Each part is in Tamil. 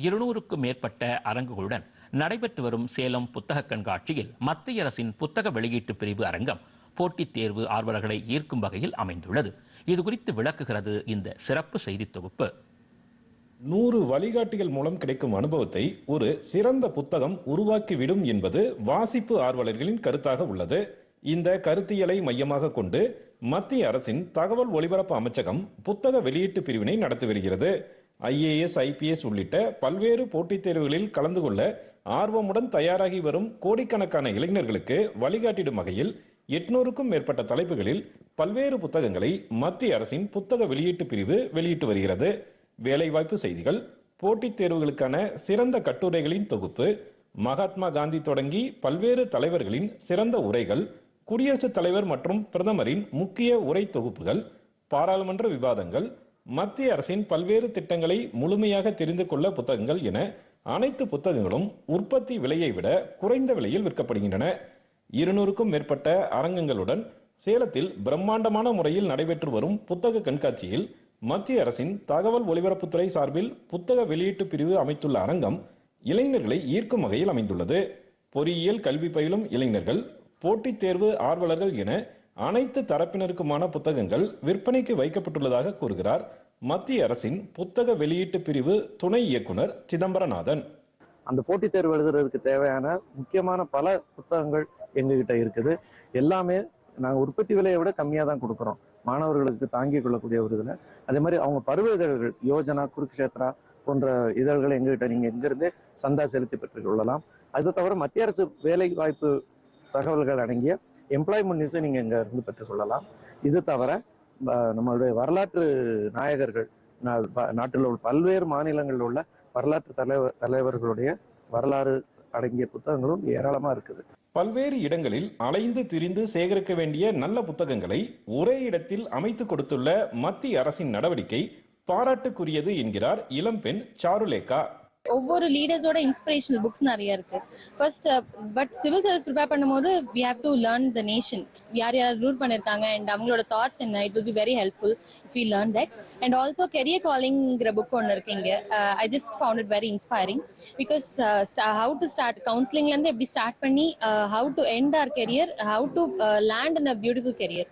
200க்கும் மேற்பட்ட அரங்குகளுடன் நடைபெற்று வரும் சேலம் புத்தக கண்காட்சியில் மத்திய அரசின் புத்தக வெளியீட்டு பிரிவு அரங்கம் போட்டித் தேர்வு ஆர்வலர்களை ஈர்க்கும் வகையில் அமைந்துள்ளது. இதுகுறித்து விளக்குகிறது இந்த சிறப்பு செய்தி தொகுப்பு. 100 வழிகாட்டிகள் மூலம் கிடைக்கும் அனுபவத்தை ஒரு சிறந்த புத்தகம் உருவாக்கிவிடும் என்பது வாசிப்பு ஆர்வலர்களின் கருத்தாக உள்ளது. இந்த கருத்தியலை மையமாக கொண்டு மத்திய அரசின் தகவல் ஒலிபரப்பு அமைச்சகம் புத்தக வெளியீட்டு பிரிவினை நடத்தி வருகிறது. IAS, IPS உள்ளிட்ட பல்வேறு போட்டித் தேர்வுகளில் கலந்து கொள்ள ஆர்வமுடன் தயாராகி வரும் கோடிக்கணக்கான இளைஞர்களுக்கு வழிகாட்டிடும் வகையில் 800க்கும் மேற்பட்ட தலைப்புகளில் பல்வேறு புத்தகங்களை மத்திய அரசின் புத்தக வெளியீட்டு பிரிவு வெளியிட்டு வருகிறது. வேலைவாய்ப்பு செய்திகள், போட்டித் தேர்வுகளுக்கான சிறந்த கட்டுரைகளின் தொகுப்பு, மகாத்மா காந்தி தொடங்கி பல்வேறு தலைவர்களின் சிறந்த உரைகள், குடியரசுத் தலைவர் மற்றும் பிரதமரின் முக்கிய உரை தொகுப்புகள், பாராளுமன்ற விவாதங்கள், மத்திய அரசின் பல்வேறு திட்டங்களை முழுமையாக தெரிந்து கொள்ள புத்தகங்கள் என அனைத்து புத்தகங்களும் உற்பத்தி விலையை விட குறைந்த விலையில் விற்கப்படுகின்றன. 200க்கும் மேற்பட்ட அரங்கங்களுடன் சேலத்தில் பிரம்மாண்டமான முறையில் நடைபெற்று வரும் புத்தக கண்காட்சியில் மத்திய அரசின் தகவல் ஒலிபரப்புத்துறை சார்பில் புத்தக வெளியீட்டு பிரிவு அமைத்துள்ள அரங்கம் இளைஞர்களை ஈர்க்கும் வகையில் அமைந்துள்ளது. பொறியியல் கல்வி பயிலும் இளைஞர்கள், போட்டித் தேர்வு ஆர்வலர்கள் என அனைத்து தரப்பினருக்குமான புத்தகங்கள் விற்பனைக்கு வைக்கப்பட்டுள்ளதாக கூறுகிறார் மத்திய அரசின் புத்தக வெளியீட்டு பிரிவு துணை இயக்குனர் சிதம்பரநாதன். அந்த போட்டித் தேர்வு எழுதுறதுக்கு தேவையான முக்கியமான பல புத்தகங்கள் எங்ககிட்ட இருக்குது. எல்லாமே நாங்கள் உற்பத்தி விலையை விட கம்மியாக தான் கொடுக்குறோம் மாணவர்களுக்கு தாங்கிக் கொள்ளக்கூடிய ஒரு இதில். அதே மாதிரி அவங்க பருவ இதழ்கள் யோஜனா, குருக்ஷேத்ரா போன்ற இதழ்களை எங்ககிட்ட நீங்கள் எங்கிருந்தே சந்தா செலுத்தி பெற்றுக் கொள்ளலாம். அது தவிர மத்திய அரசு வேலை வாய்ப்பு தகவல்கள் அடங்கிய எம்ப்ளாய்மெண்ட் நியூஸை நீங்கள் இங்கே இருந்து பெற்றுக்கொள்ளலாம். இது தவிர நம்மளுடைய வரலாற்று நாயகர்கள், நாட்டில் உள்ள பல்வேறு மாநிலங்களில் உள்ள வரலாற்று தலைவர்களுடைய வரலாறு அடங்கிய புத்தகங்களும் ஏராளமாக இருக்குது. பல்வேறு இடங்களில் அலைந்து திரிந்து சேகரிக்க வேண்டிய நல்ல புத்தகங்களை ஒரே இடத்தில் அமைத்து கொடுத்துள்ள மத்திய அரசின் நடவடிக்கை பாராட்டுக்குரியது என்கிறார் இளம்பெண் சாருலேகா. ஒவ்வொரு லீடர்ஸோட இன்ஸ்பிரேஷனல் புக்ஸ் நிறைய இருக்கு. First but civil service prepare பண்ணும்போது we have to learn the nation, யார் யார் ரூல் பண்ணிருக்காங்க அண்ட் அவங்களோட தாட்ஸ் என்ன. It will be very helpful if we learn that. And also career calling-ங்கிற புக் ஒன்று இருக்கு இங்க. I just found it very inspiring because how to start counseling-ல இருந்து எப்படி ஸ்டார்ட் பண்ணி how to end our career, how to land in a beautiful career.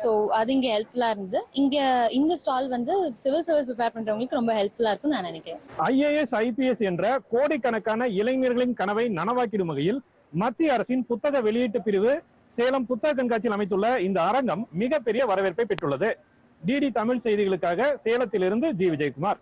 So அது இங்கே ஹெல்ப்ஃபுல்லாக இருந்தது. இங்கே இந்த ஸ்டால் வந்து சிவில் சர்வீஸ் ப்ரிப்பேர் பண்ணுறவங்களுக்கு ரொம்ப ஹெல்ப்ஃபுல்லாக இருக்கும்னு நான் நினைக்கிறேன். IAS, IPS என்ற கோடிக்கணக்கான இளைஞர்களின் கனவை நனவாக்கிடும் வகையில் மத்திய அரசின் புத்தக வெளியீட்டு பிரிவு சேலம் புத்தக கண்காட்சியில் அமைத்துள்ள இந்த அரங்கம் மிகப்பெரிய வரவேற்பை பெற்றுள்ளது. DD தமிழ் செய்திகளுக்காக சேலத்திலிருந்து ஜி. விஜயகுமார்.